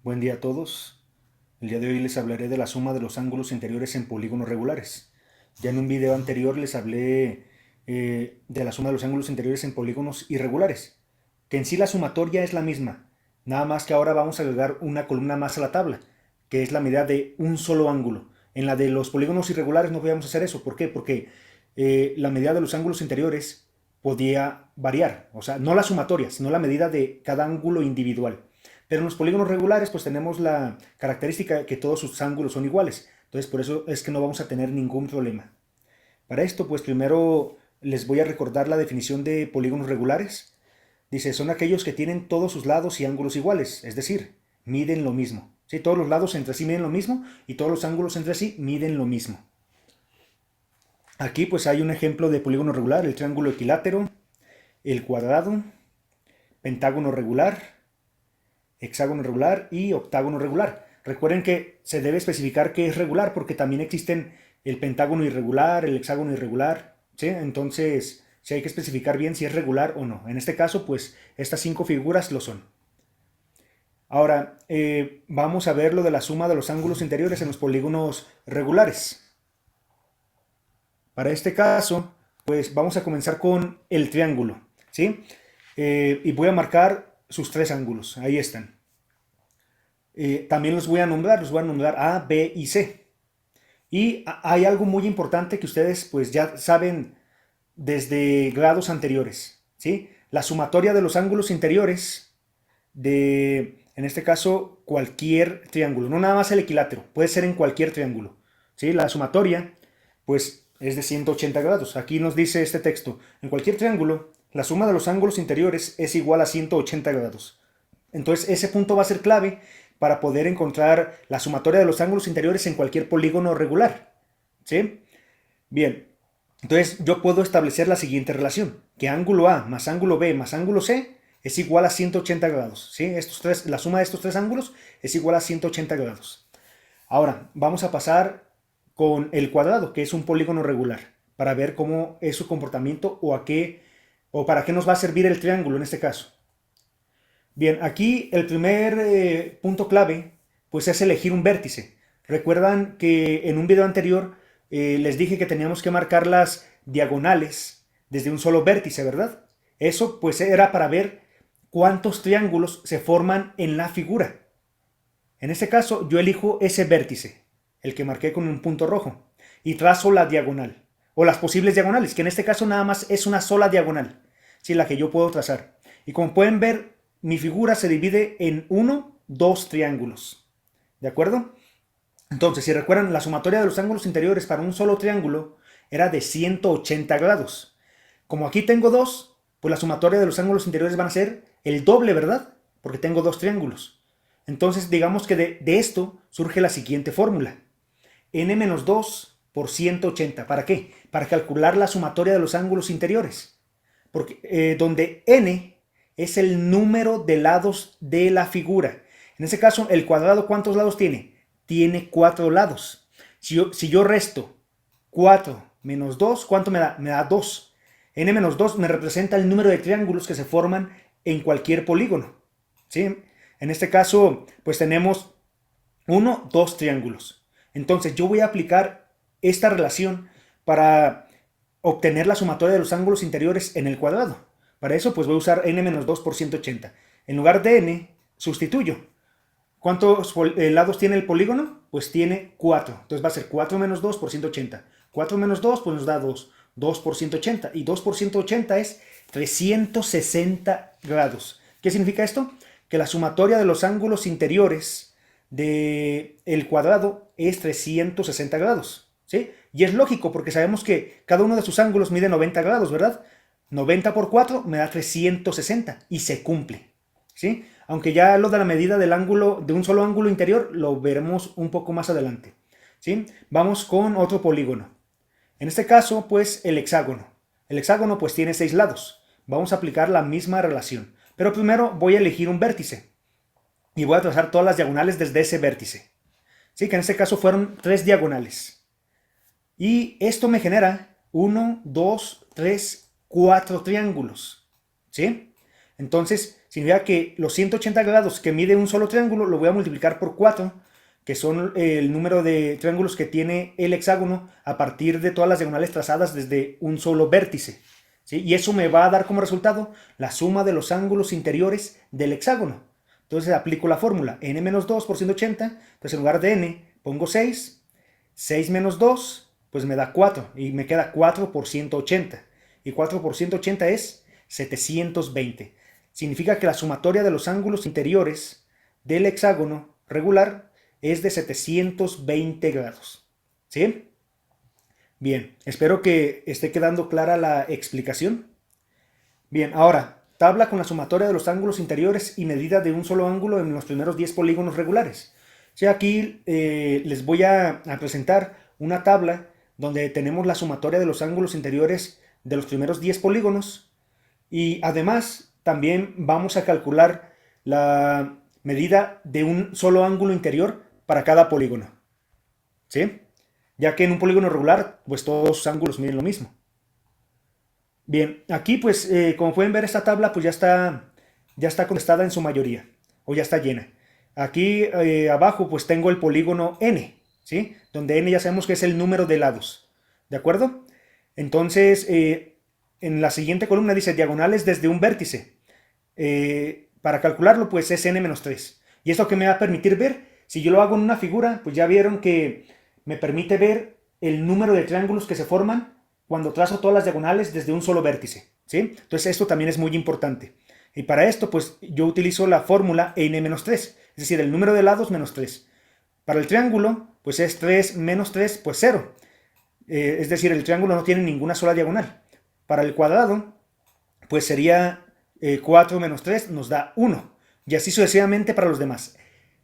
Buen día a todos. El día de hoy les hablaré de la suma de los ángulos interiores en polígonos regulares. Ya en un video anterior les hablé de la suma de los ángulos interiores en polígonos irregulares, que en sí la sumatoria es la misma, nada más que ahora vamos a agregar una columna más a la tabla, que es la medida de un solo ángulo. En la de los polígonos irregulares no podíamos hacer eso. ¿Por qué? Porque la medida de los ángulos interiores podía variar, o sea, no la sumatoria, sino la medida de cada ángulo individual. Pero en los polígonos regulares pues tenemos la característica de que todos sus ángulos son iguales. Entonces por eso es que no vamos a tener ningún problema. Para esto pues primero les voy a recordar la definición de polígonos regulares. Dice, son aquellos que tienen todos sus lados y ángulos iguales, es decir, miden lo mismo. ¿Sí? Todos los lados entre sí miden lo mismo y todos los ángulos entre sí miden lo mismo. Aquí pues hay un ejemplo de polígono regular, el triángulo equilátero, el cuadrado, pentágono regular, hexágono regular y octágono regular. Recuerden que se debe especificar qué es regular porque también existen el pentágono irregular, el hexágono irregular, ¿sí? Entonces, sí hay que especificar bien si es regular o no. En este caso, pues estas 5 figuras lo son. Ahora, vamos a ver lo de la suma de los ángulos interiores en los polígonos regulares. Para este caso, pues vamos a comenzar con el triángulo, ¿sí? Y voy a marcar sus 3 ángulos, ahí están. También los voy a nombrar A, B y C. Y hay algo muy importante que ustedes pues ya saben desde grados anteriores, ¿sí? La sumatoria de los ángulos interiores de, en este caso, cualquier triángulo, no nada más el equilátero, puede ser en cualquier triángulo, ¿sí? La sumatoria pues es de 180 grados. Aquí nos dice este texto, en cualquier triángulo, la suma de los ángulos interiores es igual a 180 grados. Entonces ese punto va a ser clave para poder encontrar la sumatoria de los ángulos interiores en cualquier polígono regular, ¿sí? Bien, entonces yo puedo establecer la siguiente relación, que ángulo A más ángulo B más ángulo C es igual a 180 grados, ¿sí? La suma de estos 3 ángulos es igual a 180 grados. Ahora, vamos a pasar con el cuadrado, que es un polígono regular, para ver cómo es su comportamiento o para qué nos va a servir el triángulo en este caso. Bien, aquí el primer punto clave pues es elegir un vértice. Recuerdan que en un video anterior les dije que teníamos que marcar las diagonales desde un solo vértice, ¿verdad? Eso pues era para ver cuántos triángulos se forman en la figura. En este caso yo elijo ese vértice, el que marqué con un punto rojo, y trazo la diagonal, o las posibles diagonales, que en este caso nada más es una sola diagonal, ¿sí? La que yo puedo trazar. Y como pueden ver, mi figura se divide en 2 triángulos, ¿de acuerdo? Entonces, si recuerdan, la sumatoria de los ángulos interiores para un solo triángulo era de 180 grados. Como aquí tengo 2, pues la sumatoria de los ángulos interiores van a ser el doble, ¿verdad? Porque tengo 2 triángulos. Entonces, digamos que de esto surge la siguiente fórmula. N-2 por 180. ¿Para qué? Para calcular la sumatoria de los ángulos interiores. Porque, donde N es el número de lados de la figura. En este caso, el cuadrado, ¿cuántos lados tiene? Tiene 4 lados. Si yo resto 4 menos 2, ¿cuánto me da? Me da 2. N-2 me representa el número de triángulos que se forman en cualquier polígono, ¿sí? En este caso, pues tenemos 2 triángulos. Entonces yo voy a aplicar esta relación para obtener la sumatoria de los ángulos interiores en el cuadrado. Para eso pues voy a usar n-2 por 180. En lugar de n, sustituyo. ¿Cuántos lados tiene el polígono? Pues tiene 4. Entonces va a ser 4 menos 2 por 180. 4 menos 2 pues nos da 2. 2 por 180. Y 2 por 180 es 360 grados. ¿Qué significa esto? Que la sumatoria de los ángulos interiores del cuadrado es 360 grados, ¿sí? Y es lógico porque sabemos que cada uno de sus ángulos mide 90 grados, ¿verdad? 90 por 4 me da 360 y se cumple, ¿sí? Aunque ya lo de la medida del ángulo, de un solo ángulo interior, lo veremos un poco más adelante, ¿sí? Vamos con otro polígono. En este caso, pues, el hexágono. El hexágono, pues, tiene 6 lados. Vamos a aplicar la misma relación. Pero primero voy a elegir un vértice. Y voy a trazar todas las diagonales desde ese vértice. ¿Sí? Que en este caso fueron 3 diagonales. Y esto me genera 1, 2, 3, 4 triángulos. ¿Sí? Entonces, significa que los 180 grados que mide un solo triángulo lo voy a multiplicar por 4, que son el número de triángulos que tiene el hexágono a partir de todas las diagonales trazadas desde un solo vértice, ¿sí? Y eso me va a dar como resultado la suma de los ángulos interiores del hexágono. Entonces aplico la fórmula n-2 por 180, entonces en lugar de n pongo 6, 6 menos 2, pues me da 4, y me queda 4 por 180, y 4 por 180 es 720. Significa que la sumatoria de los ángulos interiores del hexágono regular es de 720 grados, ¿sí? Bien, espero que esté quedando clara la explicación. Bien, ahora, tabla con la sumatoria de los ángulos interiores y medida de un solo ángulo en los primeros 10 polígonos regulares. Sí, aquí les voy a presentar una tabla donde tenemos la sumatoria de los ángulos interiores de los primeros 10 polígonos y además también vamos a calcular la medida de un solo ángulo interior para cada polígono, ¿sí? Ya que en un polígono regular, pues todos los ángulos miden lo mismo. Bien, aquí pues como pueden ver esta tabla pues ya está contestada en su mayoría, o ya está llena. Aquí abajo pues tengo el polígono N, ¿sí? Donde N ya sabemos que es el número de lados, ¿de acuerdo? Entonces en la siguiente columna dice diagonales desde un vértice. Para calcularlo pues es n-3. Y esto que me va a permitir ver, si yo lo hago en una figura, pues ya vieron que me permite ver el número de triángulos que se forman cuando trazo todas las diagonales desde un solo vértice, ¿sí? Entonces esto también es muy importante. Y para esto pues yo utilizo la fórmula n-3, es decir, el número de lados menos 3. Para el triángulo pues es 3 menos 3, pues 0. Es decir, el triángulo no tiene ninguna sola diagonal. Para el cuadrado pues sería 4 menos 3 nos da 1. Y así sucesivamente para los demás.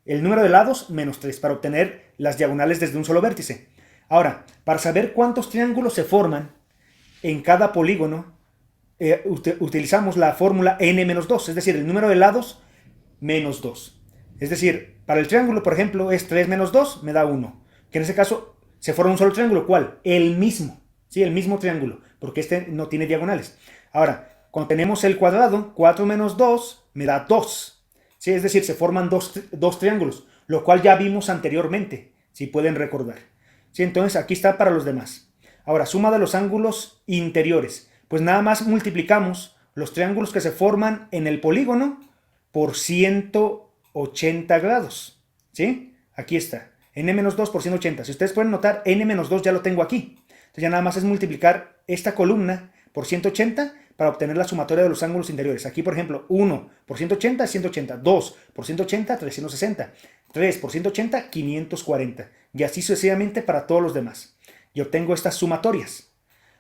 El número de lados, menos 3, para obtener las diagonales desde un solo vértice. Ahora, para saber cuántos triángulos se forman en cada polígono, utilizamos la fórmula n-2, es decir, el número de lados menos 2. Es decir, para el triángulo, por ejemplo, es 3 menos 2, me da 1. Que en ese caso se forma un solo triángulo. ¿Cuál? El mismo. Sí, el mismo triángulo, porque este no tiene diagonales. Ahora, cuando tenemos el cuadrado, 4 menos 2 me da 2. ¿Sí? Es decir, se forman dos triángulos, lo cual ya vimos anteriormente, si pueden recordar. ¿Sí? Entonces aquí está para los demás. Ahora, suma de los ángulos interiores. Pues nada más multiplicamos los triángulos que se forman en el polígono por 180 grados. ¿Sí? Aquí está. n-2 por 180. Si ustedes pueden notar, n-2 ya lo tengo aquí. Entonces ya nada más es multiplicar esta columna por 180 para obtener la sumatoria de los ángulos interiores. Aquí, por ejemplo, 1 por 180 es 180, 2 por 180, 360, 3 por 180, 540, y así sucesivamente para todos los demás. Y obtengo estas sumatorias.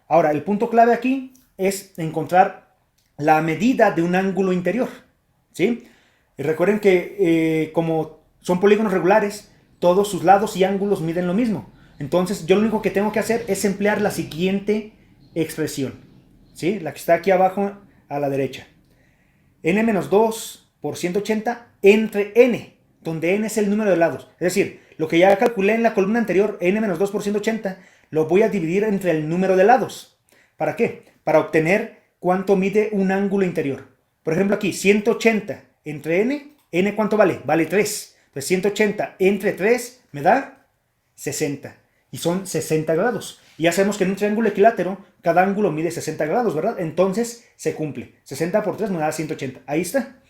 Ahora, el punto clave aquí es encontrar la medida de un ángulo interior, ¿sí? Y recuerden que como son polígonos regulares, todos sus lados y ángulos miden lo mismo. Entonces, yo lo único que tengo que hacer es emplear la siguiente expresión, ¿sí? La que está aquí abajo a la derecha. n-2 por 180 entre n, donde n es el número de lados. Es decir, lo que ya calculé en la columna anterior, n-2 por 180, lo voy a dividir entre el número de lados. ¿Para qué? Para obtener cuánto mide un ángulo interior. Por ejemplo aquí, 180 entre n, n ¿cuánto vale? Vale 3. Entonces 180 entre 3 me da 60. Y son 60 grados. Y ya sabemos que en un triángulo equilátero, cada ángulo mide 60 grados, ¿verdad? Entonces se cumple. 60 por 3 me da 180. Ahí está.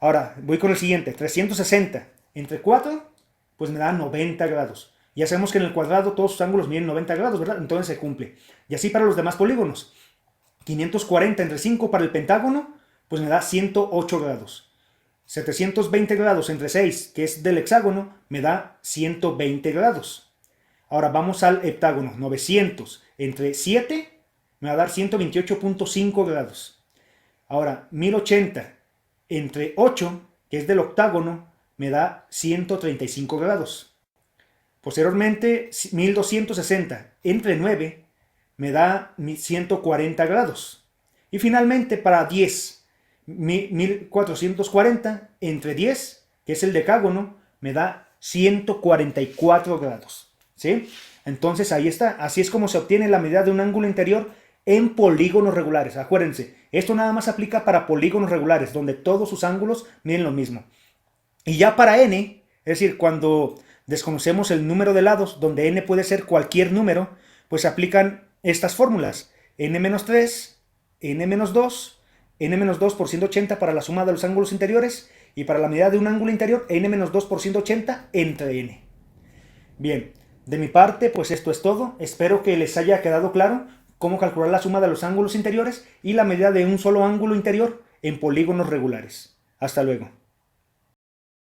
Ahora voy con el siguiente. 360 entre 4, pues me da 90 grados. Ya sabemos que en el cuadrado todos sus ángulos miden 90 grados, ¿verdad? Entonces se cumple. Y así para los demás polígonos. 540 entre 5 para el pentágono, pues me da 108 grados. 720 grados entre 6, que es del hexágono, me da 120 grados. Ahora vamos al heptágono. 900 entre 7 me va a dar 128.5 grados. Ahora 1080 entre 8, que es del octágono, me da 135 grados. Posteriormente 1260 entre 9 me da 140 grados. Y finalmente para 10, 1440 entre 10, que es el decágono, me da 144 grados. ¿Sí? Entonces ahí está. Así es como se obtiene la medida de un ángulo interior en polígonos regulares. Acuérdense, esto nada más aplica para polígonos regulares, donde todos sus ángulos miden lo mismo. Y ya para n, es decir, cuando desconocemos el número de lados, donde n puede ser cualquier número, pues se aplican estas fórmulas. n-3, n-2, n-2 por 180 para la suma de los ángulos interiores, y para la medida de un ángulo interior, n-2 por 180 entre n. Bien, de mi parte, pues esto es todo. Espero que les haya quedado claro cómo calcular la suma de los ángulos interiores y la medida de un solo ángulo interior en polígonos regulares. Hasta luego.